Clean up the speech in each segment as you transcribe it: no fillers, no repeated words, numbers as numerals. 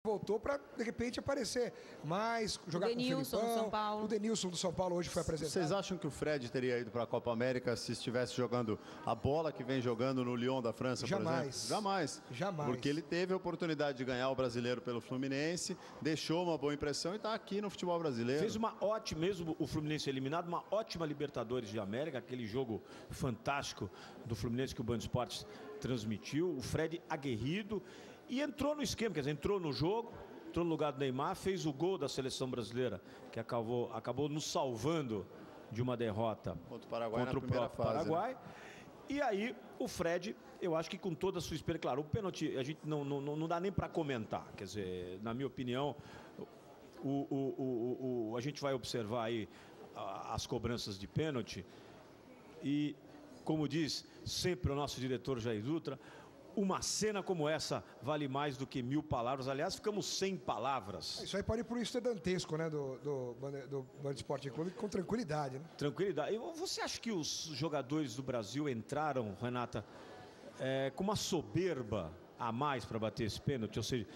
voltou para, de repente, aparecer mais, jogar com o Denilson do São Paulo. O Denilson do São Paulo hoje foi apresentado. Vocês acham que o Fred teria ido para a Copa América se estivesse jogando a bola que vem jogando no Lyon da França, por exemplo? Jamais. Jamais. Porque ele teve a oportunidade de ganhar o brasileiro pelo Fluminense, deixou uma boa impressão e está aqui no futebol brasileiro. Fez uma ótima, mesmo o Fluminense eliminado, uma ótima Libertadores de América, aquele jogo fantástico do Fluminense que o Band Esportes transmitiu. O Fred aguerrido. E entrou no esquema, quer dizer, entrou no jogo, entrou no lugar do Neymar, fez o gol da seleção brasileira, que acabou nos salvando de uma derrota contra o Paraguai, contra o próprio Paraguai. Né? E aí, o Fred, eu acho que com toda a sua experiência, claro, o pênalti a gente não dá nem para comentar, quer dizer, na minha opinião, a gente vai observar aí as cobranças de pênalti e, como diz sempre o nosso diretor Jair Dutra, uma cena como essa vale mais do que 1000 palavras. Aliás, ficamos sem palavras. Isso aí pode ir para o estudantesco, né, do Band Esporte Clube, com tranquilidade, né? Tranquilidade. E você acha que os jogadores do Brasil entraram, Renata, com uma soberba a mais para bater esse pênalti? Ou seja,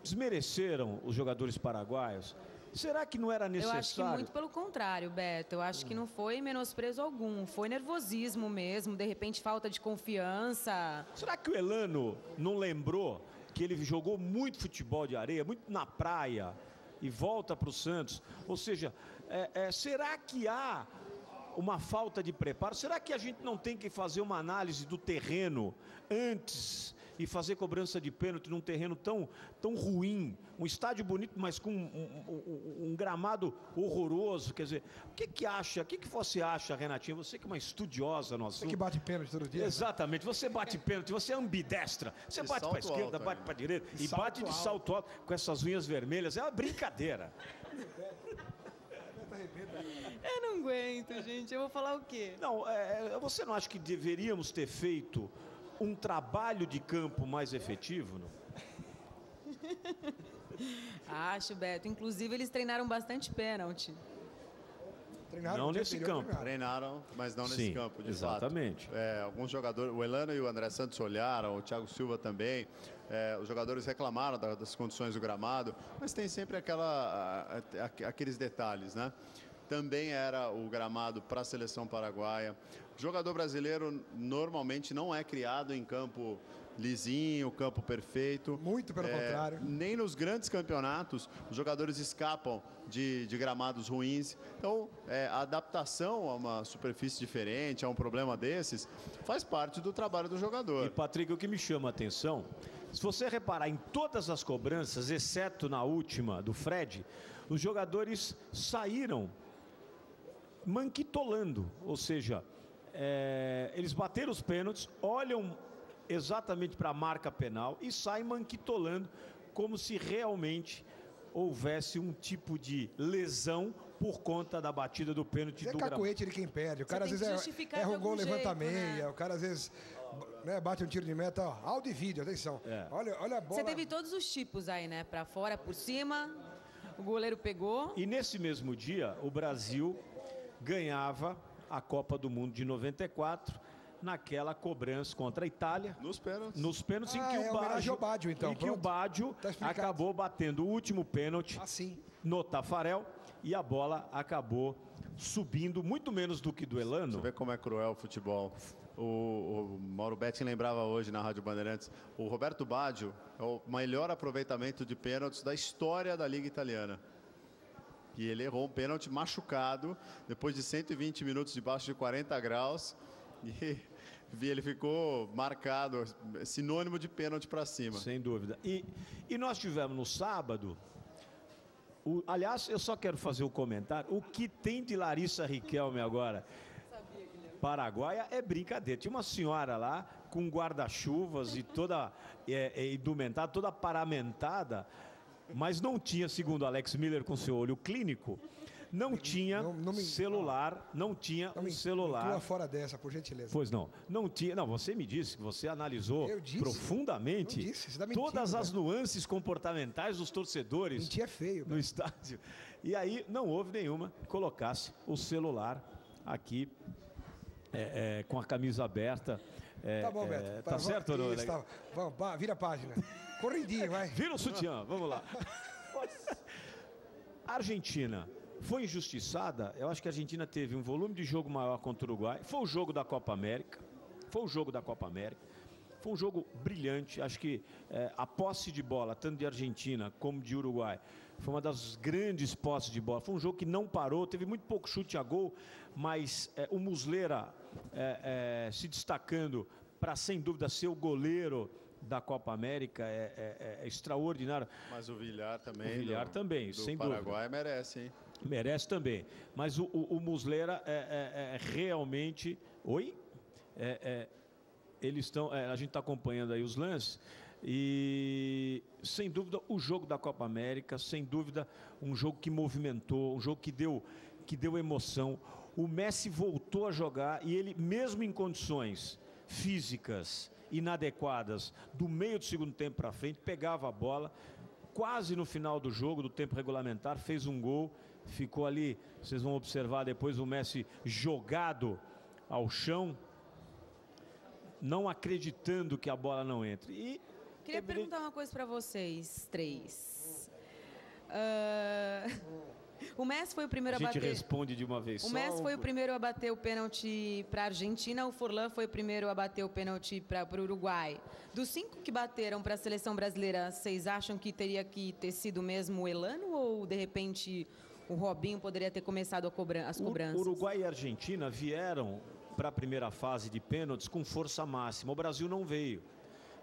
desmereceram os jogadores paraguaios? Será que não era necessário? Eu acho que muito pelo contrário, Beto. Eu acho que não foi menosprezo algum. Foi nervosismo mesmo, de repente falta de confiança. Será que o Elano não lembrou que ele jogou muito futebol de areia, muito na praia, e volta para o Santos? Ou seja, será que há uma falta de preparo? Será que a gente não tem que fazer uma análise do terreno antes e fazer cobrança de pênalti num terreno tão ruim, um estádio bonito, mas com um gramado horroroso? Quer dizer, o que você acha, Renatinha? Você que é uma estudiosa no assunto. Você que bate pênalti todo dia. Exatamente, você bate pênalti, você é ambidestra. Você bate para a esquerda, bate para a direita e bate de salto alto com essas unhas vermelhas. É uma brincadeira. Eu não aguento, gente. Eu vou falar o quê? Não, você não acha que deveríamos ter feito um trabalho de campo mais efetivo? Não? Acho, Beto. Inclusive, eles treinaram bastante pênalti. Não nesse campo. Treinaram, mas não nesse campo, de exatamente. fato. Alguns jogadores, o Elano e o André Santos olharam, o Thiago Silva também. Os jogadores reclamaram das condições do gramado, mas tem sempre aqueles detalhes, né? Também era o gramado para a seleção paraguaia. O jogador brasileiro normalmente não é criado em campo lisinho, campo perfeito. Muito pelo contrário. Nem nos grandes campeonatos os jogadores escapam de gramados ruins. Então, a adaptação a uma superfície diferente, a um problema desses, faz parte do trabalho do jogador. E, Patrick, o que me chama a atenção, se você reparar em todas as cobranças, exceto na última do Fred, os jogadores saíram manquitolando, ou seja, eles bateram os pênaltis, olham exatamente para a marca penal e saem manquitolando, como se realmente houvesse um tipo de lesão por conta da batida do pênalti do cacoete de quem perde. O cara às vezes erra um gol, levanta a meia, né? O cara às vezes bate um tiro de meta, áudio e vídeo, atenção. Olha a bola. Você teve todos os tipos aí, né? Para fora, por cima, o goleiro pegou. E nesse mesmo dia, o Brasil ganhava a Copa do Mundo de 94 naquela cobrança contra a Itália. Nos pênaltis. Nos pênaltis em que o Baggio, então, em que o Baggio acabou batendo o último pênalti no Tafarel e a bola acabou subindo muito menos do que do Elano. Você vê como é cruel o futebol. O Mauro Betting lembrava hoje na Rádio Bandeirantes, o Roberto Baggio é o melhor aproveitamento de pênaltis da história da Liga Italiana. E ele errou um pênalti machucado, depois de 120 minutos debaixo de 40 graus. E ele ficou marcado, sinônimo de pênalti para cima. Sem dúvida. E nós tivemos no sábado, aliás, eu só quero fazer um comentário, o que tem de Larissa Riquelme agora? Paraguaia é brincadeira. Tinha uma senhora lá com guarda-chuvas e toda indumentada, toda paramentada, mas não tinha, segundo Alex Miller com seu olho clínico, não tinha celular, não tinha um celular. Inclua fora dessa, por gentileza. Pois não, não tinha. Não, você me disse que você analisou profundamente todas as nuances comportamentais dos torcedores. Mentir é feio, no estádio. E aí não houve nenhuma que colocasse o celular aqui com a camisa aberta. Tá bom, Beto. Tá certo ou não? Vamos, vira a página. Corridinho, vai. Vira o sutiã, vamos lá. A Argentina foi injustiçada. Eu acho que a Argentina teve um volume de jogo maior contra o Uruguai. Foi o jogo da Copa América. Foi um jogo brilhante. Acho que a posse de bola, tanto de Argentina como de Uruguai, foi uma das grandes posses de bola. Foi um jogo que não parou, teve muito pouco chute a gol, mas o Muslera se destacando para, sem dúvida, ser o goleiro da Copa América é extraordinário. Mas o Villar também. O Villar também, sem dúvida. O Paraguai merece, hein? Merece também. Mas o Muslera realmente... Oi? Eles estão... a gente está acompanhando aí os lances e, sem dúvida, o jogo da Copa América, sem dúvida, um jogo que movimentou, um jogo que deu emoção. O Messi voltou a jogar e ele, mesmo em condições físicas inadequadas, do meio do segundo tempo para frente, pegava a bola, quase no final do jogo, do tempo regulamentar, fez um gol, ficou ali, vocês vão observar depois o Messi jogado ao chão, não acreditando que a bola não entre. E queria perguntar uma coisa para vocês três. O Messi foi o primeiro a bater. A gente responde de uma vez só. O Messi foi o primeiro a bater o pênalti para a Argentina, o Forlan foi o primeiro a bater o pênalti para o Uruguai. Dos 5 que bateram para a seleção brasileira, vocês acham que teria que ter sido mesmo o Elano ou, de repente, o Robinho poderia ter começado as cobranças? Uruguai e Argentina vieram para a primeira fase de pênaltis com força máxima. O Brasil não veio.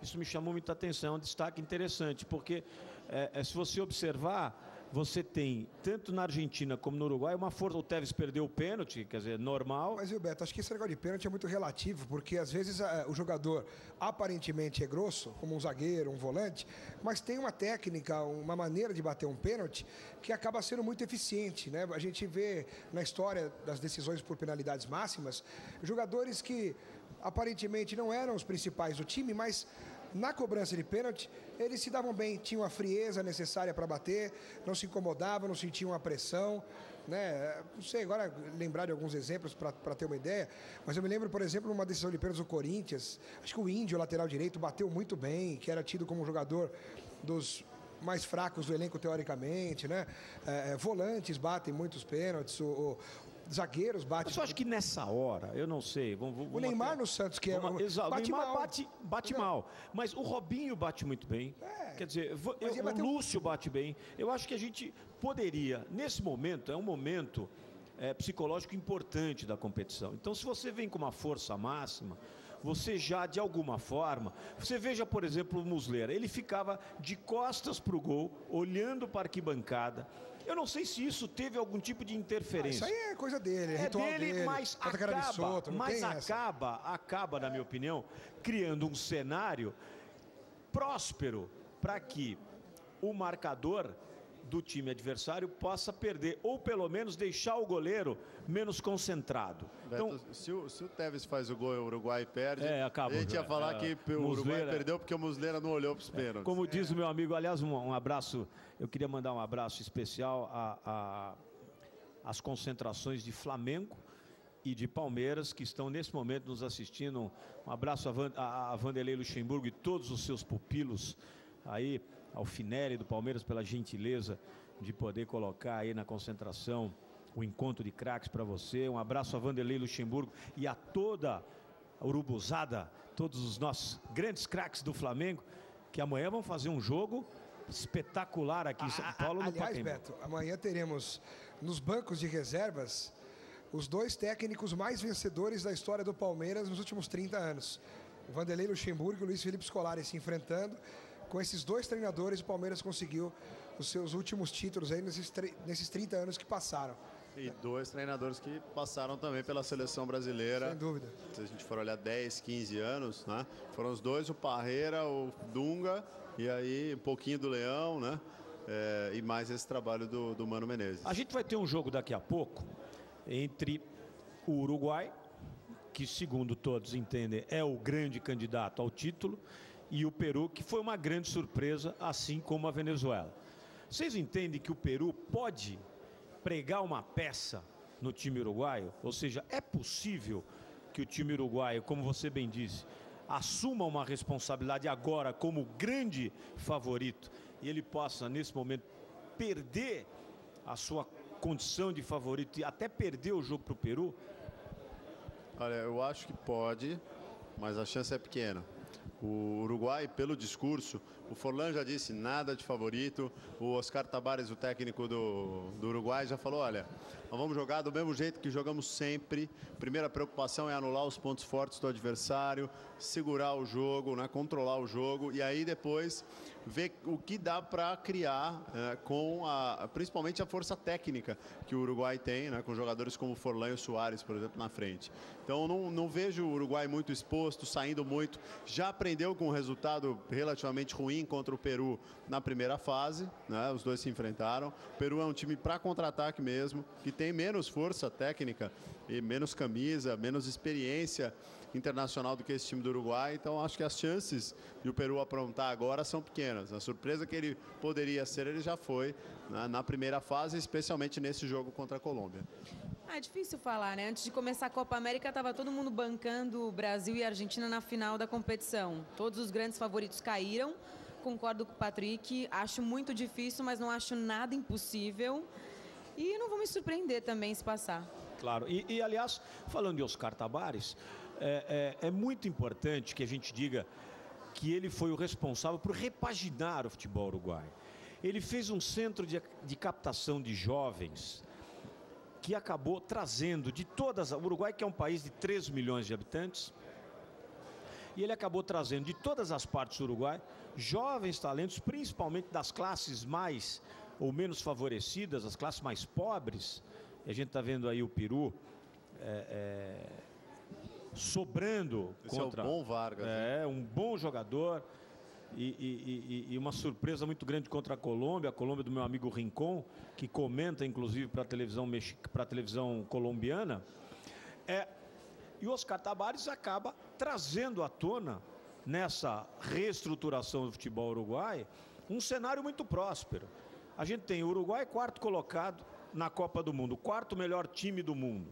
Isso me chamou muita atenção, é um destaque interessante, porque se você observar, você tem, tanto na Argentina como no Uruguai, uma força. O Tevez perdeu o pênalti, quer dizer, normal. Mas, Beto, acho que esse negócio de pênalti é muito relativo, porque às vezes o jogador aparentemente é grosso, como um zagueiro, um volante, mas tem uma técnica, uma maneira de bater um pênalti que acaba sendo muito eficiente, né? A gente vê na história das decisões por penalidades máximas, jogadores que aparentemente não eram os principais do time, mas na cobrança de pênalti, eles se davam bem, tinham a frieza necessária para bater, não se incomodavam, não sentiam a pressão, né? Não sei agora lembrar de alguns exemplos para ter uma ideia, mas eu me lembro, por exemplo, numa decisão de pênalti do Corinthians, acho que o Índio, lateral direito, bateu muito bem, que era tido como um jogador dos mais fracos do elenco teoricamente, né? Volantes batem muitos pênaltis, zagueiros batem. Mas eu acho que nessa hora, eu não sei. O Neymar no Santos, que o Neymar bate mal. Mas o Robinho bate muito bem. Quer dizer, o Lúcio bate bem. Eu acho que a gente poderia, nesse momento, é um momento psicológico importante da competição. Então, se você vem com uma força máxima, você já, de alguma forma... Você veja, por exemplo, o Muslera. Ele ficava de costas para o gol, olhando para a arquibancada. Eu não sei se isso teve algum tipo de interferência. Isso aí é coisa dele, é ritual dele. Mas acaba, na minha opinião, criando um cenário próspero para que o marcador do time adversário possa perder, ou pelo menos deixar o goleiro menos concentrado. Beto, então, se o Tevez faz o gol e o Uruguai perde, acaba, a gente ia falar que o Uruguai perdeu porque o Muslera não olhou para os pênaltis. Como diz o meu amigo, aliás, um abraço, eu queria mandar um abraço especial às concentrações de Flamengo e de Palmeiras, que estão nesse momento nos assistindo. Um abraço a Vanderlei Luxemburgo e todos os seus pupilos aí, ao Finelli do Palmeiras, pela gentileza de poder colocar aí na concentração o encontro de craques para você. Um abraço a Vanderlei Luxemburgo e a toda a urubuzada, todos os nossos grandes craques do Flamengo, que amanhã vão fazer um jogo espetacular aqui em São Paulo, no Pacaembu. Aliás, Beto, amanhã teremos nos bancos de reservas os 2 técnicos mais vencedores da história do Palmeiras nos últimos 30 anos. O Vanderlei Luxemburgo e o Luiz Felipe Scolari se enfrentando. Com esses 2 treinadores, o Palmeiras conseguiu os seus últimos títulos aí nesses 30 anos que passaram. E 2 treinadores que passaram também pela seleção brasileira. Sem dúvida. Se a gente for olhar 10, 15 anos, né? Foram os 2, o Parreira, o Dunga, e aí um pouquinho do Leão, né? E mais esse trabalho do Mano Menezes. A gente vai ter um jogo daqui a pouco entre o Uruguai, que segundo todos entendem é o grande candidato ao título, e o Peru, que foi uma grande surpresa, assim como a Venezuela. Vocês entendem que o Peru pode pregar uma peça no time uruguaio? Ou seja, é possível que o time uruguaio, como você bem disse, assuma uma responsabilidade agora como grande favorito e ele possa, nesse momento, perder a sua condição de favorito e até perder o jogo para o Peru? Olha, eu acho que pode, mas a chance é pequena. O Uruguai, pelo discurso, o Forlan já disse nada de favorito, o Oscar Tabares, o técnico do Uruguai, já falou, olha, nós vamos jogar do mesmo jeito que jogamos sempre. Primeira preocupação é anular os pontos fortes do adversário, segurar o jogo, né, controlar o jogo e aí depois ver o que dá para criar com principalmente a força técnica que o Uruguai tem, né, com jogadores como o Forlan e o Soares, por exemplo, na frente. Então não vejo o Uruguai muito exposto, saindo muito. Já aprendeu com um resultado relativamente ruim contra o Peru na primeira fase, né, os dois se enfrentaram. O Peru é um time para contra-ataque mesmo, que tem menos força técnica e menos camisa, menos experiência internacional do que esse time do Uruguai, então acho que as chances de o Peru aprontar agora são pequenas. A surpresa que ele poderia ser, ele já foi na primeira fase, especialmente nesse jogo contra a Colômbia. É difícil falar, né? Antes de começar a Copa América, estava todo mundo bancando Brasil e Argentina na final da competição. Todos os grandes favoritos caíram. Concordo com o Patrick, acho muito difícil, mas não acho nada impossível. E não vou me surpreender também se passar. Claro, e aliás, falando de Oscar Tabares, é muito importante que a gente diga que ele foi o responsável por repaginar o futebol uruguaio. Ele fez um centro de captação de jovens que acabou trazendo de todas... O Uruguai, que é um país de 3 milhões de habitantes, e ele acabou trazendo de todas as partes do Uruguai jovens talentos, principalmente das classes mais ou menos favorecidas, as classes mais pobres. E a gente está vendo aí o Peru sobrando contra... Esse é o bom Vargas. Um bom jogador e uma surpresa muito grande contra a Colômbia do meu amigo Rincon, que comenta inclusive para a televisão colombiana. E o Oscar Tabares acaba trazendo à tona, nessa reestruturação do futebol uruguai, um cenário muito próspero. A gente tem o Uruguai quarto colocado na Copa do Mundo, o quarto melhor time do mundo.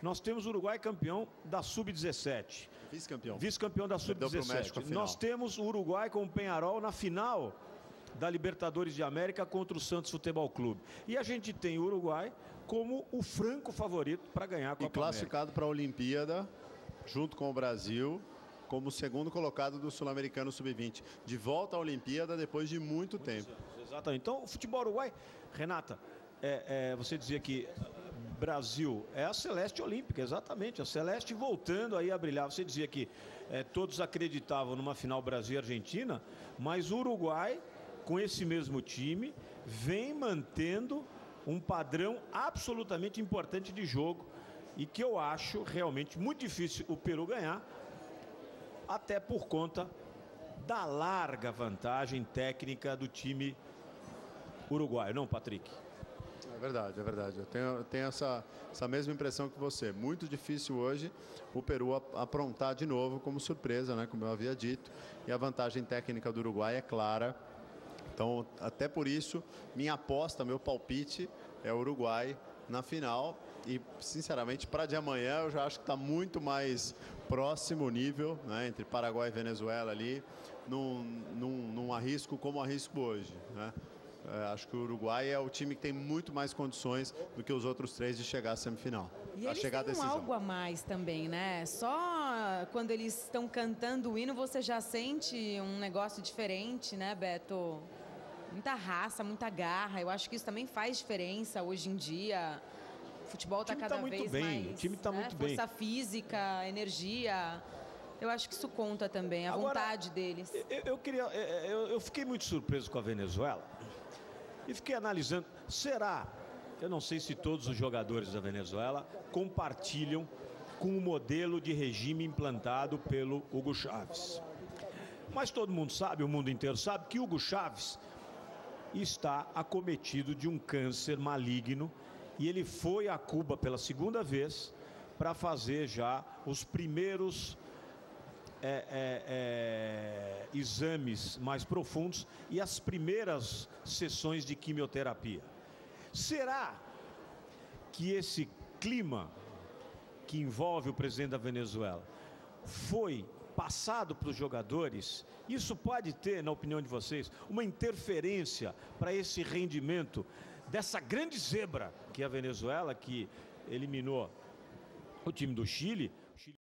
Nós temos o Uruguai campeão da Sub-17. Vice-campeão da Sub-17. Nós temos o Uruguai com o Peñarol na final da Libertadores de América contra o Santos Futebol Clube. E a gente tem o Uruguai como o franco favorito para ganhar a Copa América. E classificado para a Olimpíada, junto com o Brasil, como o segundo colocado do Sul-Americano Sub-20. De volta à Olimpíada depois de muito tempo. Exatamente. Então, o futebol uruguai, Renata, você dizia que Brasil é a Celeste Olímpica, exatamente, a Celeste voltando aí a brilhar. Você dizia que todos acreditavam numa final Brasil e Argentina, mas o Uruguai, com esse mesmo time, vem mantendo um padrão absolutamente importante de jogo e que eu acho realmente muito difícil o Peru ganhar, até por conta da larga vantagem técnica do time uruguaio, não, Patrick? É verdade, é verdade. Eu tenho essa mesma impressão que você. Muito difícil hoje o Peru aprontar de novo como surpresa, né? Como eu havia dito. E a vantagem técnica do Uruguai é clara. Então, até por isso, minha aposta, meu palpite é o Uruguai na final. E, sinceramente, para de amanhã eu já acho que está muito mais próximo o nível, né, entre Paraguai e Venezuela ali. Num arrisco como arrisco hoje, né? Acho que o Uruguai é o time que tem muito mais condições do que os outros três de chegar à semifinal. E eles têm algo a mais também, né? Só quando eles estão cantando o hino você já sente um negócio diferente, né, Beto? Muita raça, muita garra. Eu acho que isso também faz diferença hoje em dia. O futebol está cada vez mais... O time está muito bem. Força física, energia... Eu acho que isso conta também, a vontade deles. Eu fiquei muito surpreso com a Venezuela e fiquei analisando, será? Eu não sei se todos os jogadores da Venezuela compartilham com o modelo de regime implantado pelo Hugo Chávez. Mas todo mundo sabe, o mundo inteiro sabe, que Hugo Chávez está acometido de um câncer maligno e ele foi a Cuba pela segunda vez para fazer já os primeiros exames mais profundos e as primeiras sessões de quimioterapia. Será que esse clima que envolve o presidente da Venezuela foi passado para os jogadores, isso pode ter, na opinião de vocês, uma interferência para esse rendimento dessa grande zebra que é a Venezuela, que eliminou o time do Chile,